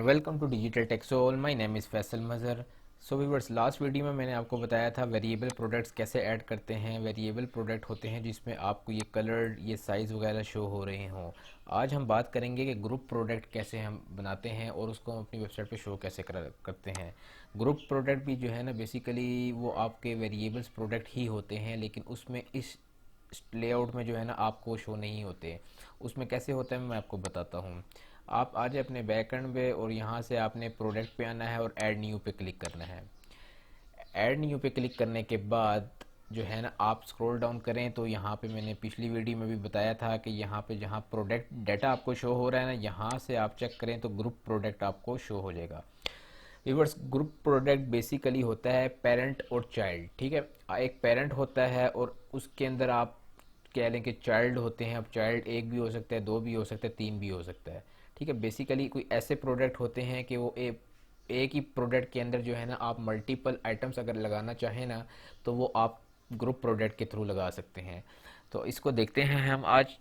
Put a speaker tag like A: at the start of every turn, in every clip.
A: And welcome to digital tech soul. My name is Faisal Mazhar. So viewers, last video में मैंने आपको बताया था वेरिएबल प्रोडक्ट्स कैसे ऐड करते हैं। वेरिएबल प्रोडक्ट होते हैं जिसमें आपको ये कलर, ये साइज़ वगैरह शो हो रहे हों। आज हम बात करेंगे कि ग्रुप प्रोडक्ट कैसे हम बनाते हैं और उसको हम अपनी वेबसाइट पे शो कैसे करते हैं। ग्रुप प्रोडक्ट भी जो है ना, बेसिकली वो आपके वेरिएबल्स प्रोडक्ट ही होते हैं, लेकिन उसमें इस लेआउट में जो है ना आपको शो नहीं होते। उसमें कैसे होता है मैं आपको बताता हूँ। आप आ जाए अपने बैकएंड पे और यहाँ से आपने प्रोडक्ट पे आना है और ऐड न्यू पे क्लिक करना है। ऐड न्यू पे क्लिक करने के बाद जो है ना, आप स्क्रॉल डाउन करें तो यहाँ पे मैंने पिछली वीडियो में भी बताया था कि यहाँ पे जहाँ प्रोडक्ट डाटा आपको शो हो रहा है ना, यहाँ से आप चेक करें तो ग्रुप प्रोडक्ट आपको शो हो जाएगा। व्यूअर्स, ग्रुप प्रोडक्ट बेसिकली होता है पेरेंट और चाइल्ड। ठीक है, एक पेरेंट होता है और उसके अंदर आप कह लें कि चाइल्ड होते हैं। अब चाइल्ड एक भी हो सकता है, दो भी हो सकता है, तीन भी हो सकता है। ठीक है, बेसिकली कोई ऐसे प्रोडक्ट होते हैं कि वो एक ही प्रोडक्ट के अंदर जो है ना, आप मल्टीपल आइटम्स अगर लगाना चाहें ना, तो वो आप ग्रुप प्रोडक्ट के थ्रू लगा सकते हैं। तो इसको देखते हैं हम आज।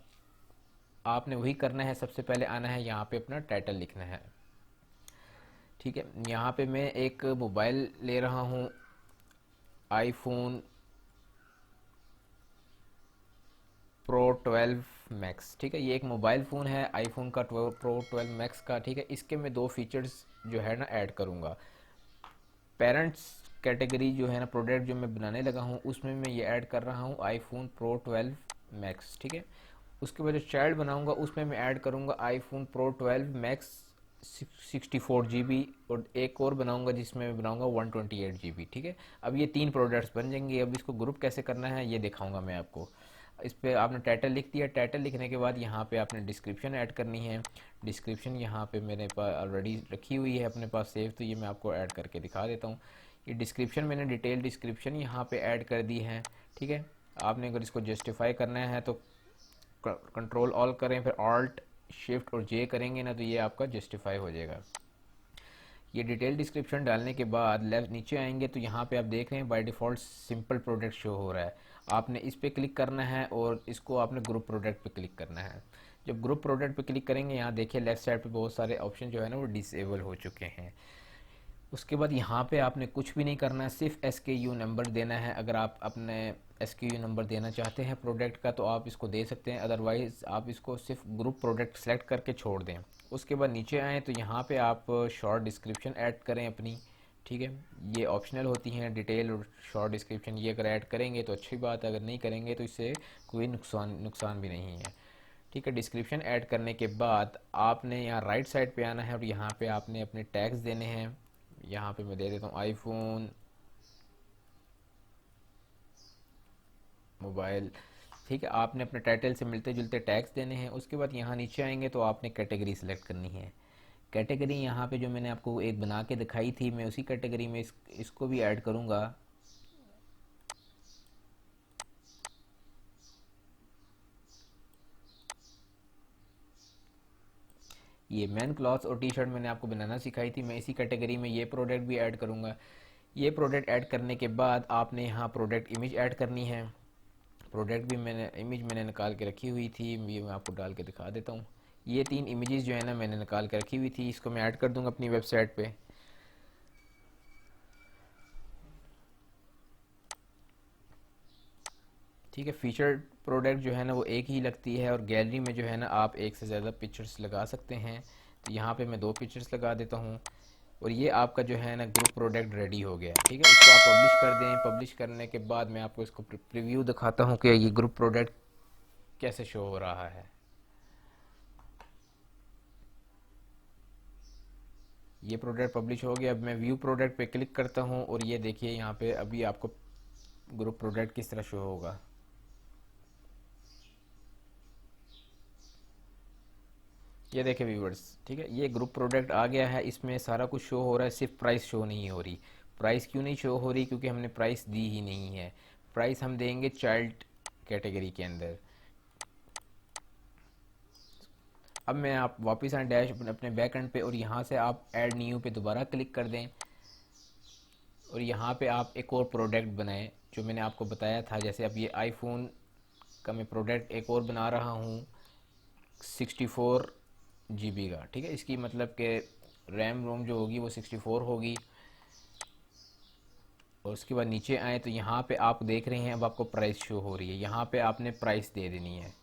A: आपने वही करना है, सबसे पहले आना है यहाँ पे, अपना टाइटल लिखना है। ठीक है, यहाँ पे मैं एक मोबाइल ले रहा हूँ, आईफोन प्रो 12 मैक्स। ठीक है, ये एक मोबाइल फ़ोन है आईफोन का प्रो 12 मैक्स का। ठीक है, इसके मैं दो फीचर्स जो है ना ऐड करूँगा। पेरेंट्स कैटेगरी जो है ना, प्रोडक्ट जो मैं बनाने लगा हूँ उसमें मैं ये ऐड कर रहा हूँ आईफोन प्रो 12 मैक्स। ठीक है, उसके बाद जो चाइल्ड बनाऊँगा उसमें मैं ऐड करूँगा आईफोन प्रो 12 मैक्स 64 GB, और एक और बनाऊंगा जिसमें मैं बनाऊंगा 128 GB। ठीक है, अब ये तीन प्रोडक्ट्स बन जाएंगे। अब इसको ग्रुप कैसे करना है ये दिखाऊंगा मैं आपको। इस पे आपने टाइटल लिख दिया। टाइटल लिखने के बाद यहाँ पे आपने डिस्क्रिप्शन ऐड करनी है। डिस्क्रिप्शन यहाँ पे मेरे पास ऑलरेडी रखी हुई है अपने पास सेव, तो ये मैं आपको ऐड करके दिखा देता हूँ। ये डिस्क्रिप्शन मैंने डिटेल डिस्क्रिप्शन यहाँ पे ऐड कर दी है। ठीक है, आपने अगर इसको जस्टिफाई करना है तो कंट्रोल ऑल करें, फिर ऑल्ट शिफ्ट और जे करेंगे ना, तो ये आपका जस्टिफाई हो जाएगा। ये डिटेल डिस्क्रिप्शन डालने के बाद लेफ्ट नीचे आएंगे तो यहाँ पे आप देख रहे हैं by default simple product show हो रहा है। आपने इस पे क्लिक करना है और इसको आपने ग्रुप प्रोडक्ट पे क्लिक करना है। जब ग्रुप प्रोडक्ट पे क्लिक करेंगे, यहाँ देखिए लेफ्ट साइड पे बहुत सारे ऑप्शन जो है ना वो डिसेबल हो चुके हैं। उसके बाद यहाँ पे आपने कुछ भी नहीं करना है, सिर्फ SKU नंबर देना है। अगर आप अपने SKU नंबर देना चाहते हैं प्रोडक्ट का तो आप इसको दे सकते हैं, अदरवाइज़ आप इसको सिर्फ ग्रुप प्रोडक्ट सेलेक्ट करके छोड़ दें। उसके बाद नीचे आएँ तो यहाँ पे आप शॉर्ट डिस्क्रिप्शन ऐड करें अपनी। ठीक है, ये ऑप्शनल होती हैं डिटेल और शॉर्ट डिस्क्रिप्शन। ये अगर ऐड करेंगे तो अच्छी बात है, अगर नहीं करेंगे तो इससे कोई नुकसान भी नहीं है। ठीक है, डिस्क्रिप्शन ऐड करने के बाद आपने यहाँ राइट साइड पे आना है और यहाँ पे आपने अपने टैग्स देने हैं। यहाँ पे मैं दे देता हूँ आईफोन मोबाइल। ठीक है, आपने अपने टाइटल से मिलते जुलते टैग्स देने हैं। उसके बाद यहाँ नीचे आएंगे तो आपने कैटेगरी सेलेक्ट करनी है। कैटेगरी यहाँ पे जो मैंने आपको एक बना के दिखाई थी, मैं उसी कैटेगरी में इसको भी ऐड करूँगा। ये मैन क्लॉथ्स और टी शर्ट मैंने आपको बनाना सिखाई थी, मैं इसी कैटेगरी में ये प्रोडक्ट भी ऐड करूँगा। ये प्रोडक्ट ऐड करने के बाद आपने यहाँ प्रोडक्ट इमेज ऐड करनी है। प्रोडक्ट भी मैंने निकाल के रखी हुई थी, ये मैं आपको डाल के दिखा देता हूँ। ये तीन इमेजेस जो है ना मैंने निकाल के रखी हुई थी, इसको मैं ऐड कर दूँगा अपनी वेबसाइट पे। ठीक है, फीचर प्रोडक्ट जो है ना वो एक ही लगती है, और गैलरी में जो है ना आप एक से ज़्यादा पिक्चर्स लगा सकते हैं। तो यहाँ पे मैं दो पिक्चर्स लगा देता हूँ और ये आपका जो है ना ग्रुप प्रोडक्ट रेडी हो गया। ठीक है, इसको आप पब्लिश कर दें। पब्लिश करने के बाद मैं आपको इसको प्रीव्यू दिखाता हूँ कि ये ग्रुप प्रोडक्ट कैसे शो हो रहा है। ये प्रोडक्ट पब्लिश हो गया। अब मैं व्यू प्रोडक्ट पे क्लिक करता हूँ और ये देखिए यहाँ पे अभी आपको ग्रुप प्रोडक्ट किस तरह शो होगा। ये देखें व्यूवर्स, ठीक है, ये ग्रुप प्रोडक्ट आ गया है। इसमें सारा कुछ शो हो रहा है, सिर्फ प्राइस शो नहीं हो रही। प्राइस क्यों नहीं शो हो रही? क्योंकि हमने प्राइस दी ही नहीं है। प्राइस हम देंगे चाइल्ड कैटेगरी के अंदर। अब मैं आप वापस आए डैश अपने बैक एंड पे और यहाँ से आप ऐड न्यू पे दोबारा क्लिक कर दें और यहाँ पे आप एक और प्रोडक्ट बनाएं जो मैंने आपको बताया था। जैसे अब ये आईफोन का मैं प्रोडक्ट एक और बना रहा हूँ 64 GB का। ठीक है, इसकी मतलब कि रैम रोम जो होगी वो 64 होगी। और उसके बाद नीचे आए तो यहाँ पे आप देख रहे हैं अब आपको प्राइस शो हो रही है, यहाँ पे आपने प्राइस दे देनी है।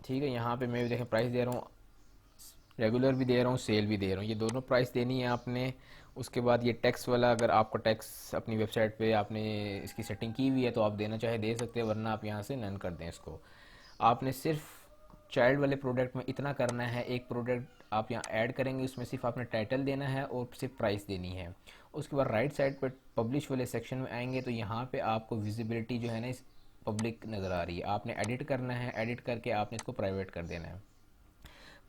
A: ठीक है, यहाँ पे मैं भी देखें प्राइस दे रहा हूँ, रेगुलर भी दे रहा हूँ, सेल भी दे रहा हूँ, ये दोनों प्राइस देनी है आपने। उसके बाद ये टैक्स वाला, अगर आपका टैक्स अपनी वेबसाइट पे आपने इसकी सेटिंग की हुई है तो आप देना चाहे दे सकते हैं, वरना आप यहाँ से नन कर दें इसको। आपने सिर्फ चाइल्ड वाले प्रोडक्ट में इतना करना है, एक प्रोडक्ट आप यहाँ ऐड करेंगे उसमें सिर्फ आपने टाइटल देना है और सिर्फ प्राइस देनी है। उसके बाद राइट साइड पर पब्लिश वाले सेक्शन में आएंगे तो यहाँ पे आपको विजिबिलिटी जो है ना इस पब्लिक नज़र आ रही है, आपने एडिट करना है, एडिट करके आपने इसको प्राइवेट कर देना है।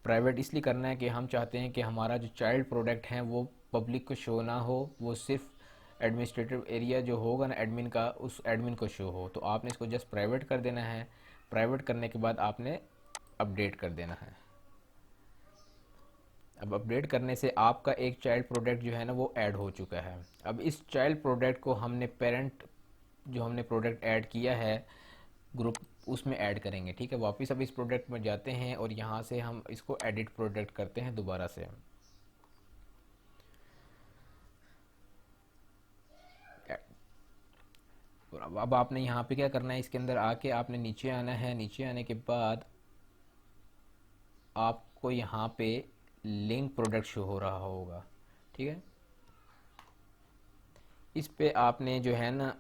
A: प्राइवेट इसलिए करना है कि हम चाहते हैं कि हमारा जो चाइल्ड प्रोडक्ट है वो पब्लिक को शो ना हो, वो सिर्फ एडमिनिस्ट्रेटिव एरिया जो होगा ना एडमिन का, उस एडमिन को शो हो। तो आपने इसको जस्ट प्राइवेट कर देना है। प्राइवेट करने के बाद आपने अपडेट कर देना है। अब अपडेट करने से आपका एक चाइल्ड प्रोडक्ट जो है ना वो ऐड हो चुका है। अब इस चाइल्ड प्रोडक्ट को हमने पेरेंट जो हमने प्रोडक्ट ऐड किया है ग्रुप उसमें ऐड करेंगे। ठीक है, वापस अब इस प्रोडक्ट में जाते हैं और यहाँ से हम इसको एडिट प्रोडक्ट करते हैं दोबारा से। और अब आपने यहाँ पे क्या करना है, इसके अंदर आके आपने नीचे आना है। नीचे आने के बाद आपको यहाँ पे लिंक प्रोडक्ट शो हो रहा होगा। ठीक है, इस पे आपने जो है ना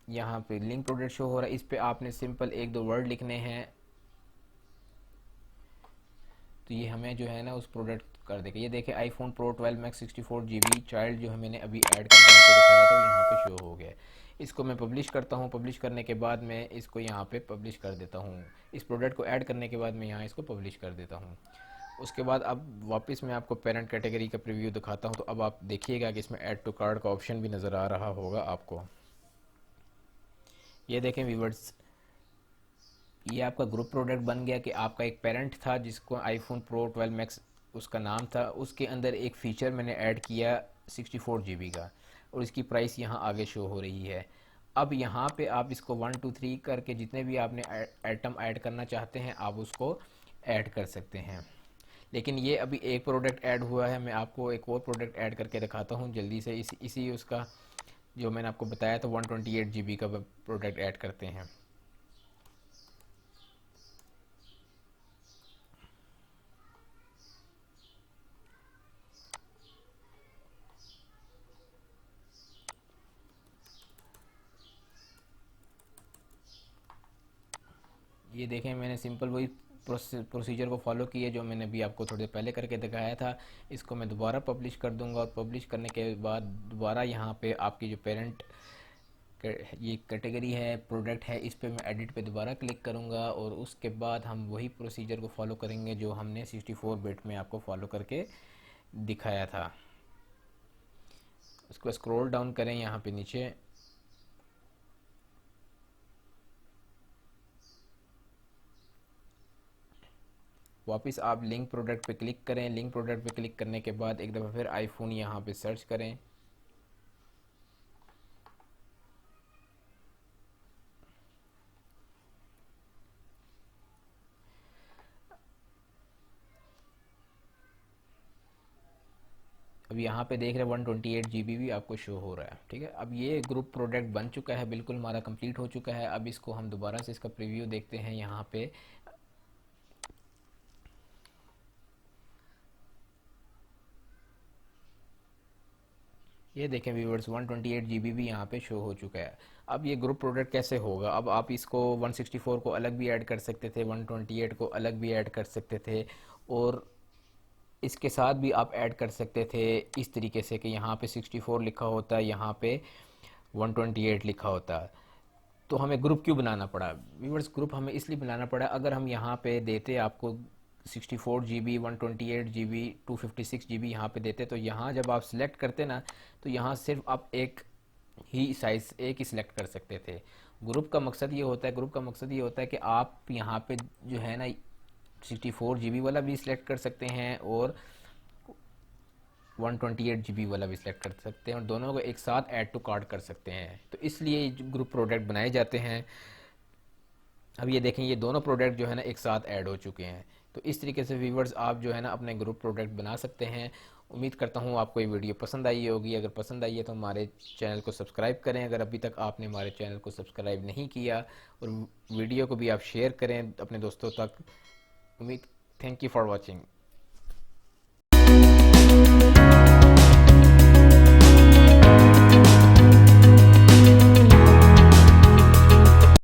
A: यहाँ पे लिंक प्रोडक्ट शो हो रहा है, इस पे आपने सिंपल एक दो वर्ड लिखने हैं। तो ये हमें जो है ना उस प्रोडक्ट कर देगा। ये देखें iPhone pro 12 max 64 GB child जो है मैंने अभी ऐड करके आपको दिखाया था, यहाँ पे शो हो गया। इसको मैं पब्लिश करता हूँ। पब्लिश करने के बाद मैं इसको यहाँ पे पब्लिश कर देता हूँ। इस प्रोडक्ट को ऐड करने के बाद मैं यहाँ इसको पब्लिश कर देता हूँ। उसके बाद अब वापस मैं आपको पेरेंट कैटेगरी का प्रीव्यू दिखाता हूँ। तो अब आप देखिएगा कि इसमें ऐड टू कार्ड का ऑप्शन भी नज़र आ रहा होगा आपको। ये देखें व्यूवर्स, ये आपका ग्रुप प्रोडक्ट बन गया कि आपका एक पेरेंट था जिसको आईफोन प्रो 12 मैक्स उसका नाम था, उसके अंदर एक फ़ीचर मैंने ऐड किया 64 GB का, और इसकी प्राइस यहाँ आगे शो हो रही है। अब यहाँ पे आप इसको 1 2 3 करके जितने भी आपने आइटम ऐड करना चाहते हैं आप उसको ऐड कर सकते हैं। लेकिन ये अभी एक प्रोडक्ट ऐड हुआ है, मैं आपको एक और प्रोडक्ट ऐड करके दिखाता हूँ जल्दी से। इसी उसका जो मैंने आपको बताया था 128 GB का प्रोडक्ट ऐड करते हैं। ये देखें मैंने सिंपल वही प्रोसीजर को फॉलो किया जो मैंने अभी आपको थोड़ी देर पहले करके दिखाया था। इसको मैं दोबारा पब्लिश कर दूंगा और पब्लिश करने के बाद दोबारा यहाँ पे आपकी जो पेरेंट ये कैटेगरी है प्रोडक्ट है इस पे मैं एडिट पे दोबारा क्लिक करूँगा और उसके बाद हम वही प्रोसीजर को फॉलो करेंगे जो हमने 64 बिट में आपको फॉलो करके दिखाया था। उसको स्क्रॉल डाउन करें यहाँ पे नीचे, वापस आप लिंक प्रोडक्ट पे क्लिक करें। लिंक प्रोडक्ट पे क्लिक करने के बाद एक दफ़ा फिर आईफोन यहाँ पे सर्च करें। अब यहाँ पे देख रहे हैं 128 GB भी आपको शो हो रहा है। ठीक है, अब ये ग्रुप प्रोडक्ट बन चुका है, बिल्कुल हमारा कंप्लीट हो चुका है। अब इसको हम दोबारा से इसका प्रीव्यू देखते हैं। यहाँ पे ये देखें व्यूवर्स 128 GB भी यहाँ पे शो हो चुका है। अब ये ग्रुप प्रोडक्ट कैसे होगा, अब आप इसको 164 को अलग भी ऐड कर सकते थे, 128 को अलग भी ऐड कर सकते थे, और इसके साथ भी आप ऐड कर सकते थे इस तरीके से कि यहाँ पे 64 लिखा होता है, यहाँ पे 128 लिखा होता है। तो हमें ग्रुप क्यों बनाना पड़ा व्यूवर्स, ग्रुप हमें इसलिए बनाना पड़ा, अगर हम यहाँ पे देते आपको 64 GB 128 GB 256 GB यहाँ पे देते, तो यहाँ जब आप सिलेक्ट करते ना तो यहाँ सिर्फ आप एक ही साइज़ एक ही सिलेक्ट कर सकते थे। ग्रुप का मकसद ये होता है, ग्रुप का मकसद ये होता है कि आप यहाँ पे जो है ना 64 GB वाला भी सिलेक्ट कर सकते हैं और 128 GB वाला भी सिलेक्ट कर सकते हैं और दोनों को एक साथ ऐड टू कार्ट कर सकते हैं। तो इसलिए ग्रुप प्रोडक्ट बनाए जाते हैं। अब ये देखें, ये दोनों प्रोडक्ट जो है ना एक साथ ऐड हो चुके हैं। तो इस तरीके से व्यूवर्स आप जो है ना अपने ग्रुप प्रोडक्ट बना सकते हैं। उम्मीद करता हूँ आपको ये वीडियो पसंद आई होगी। अगर पसंद आई है तो हमारे चैनल को सब्सक्राइब करें, अगर अभी तक आपने हमारे चैनल को सब्सक्राइब नहीं किया, और वीडियो को भी आप शेयर करें अपने दोस्तों तक। उम्मीद, थैंक यू फॉर वॉचिंग।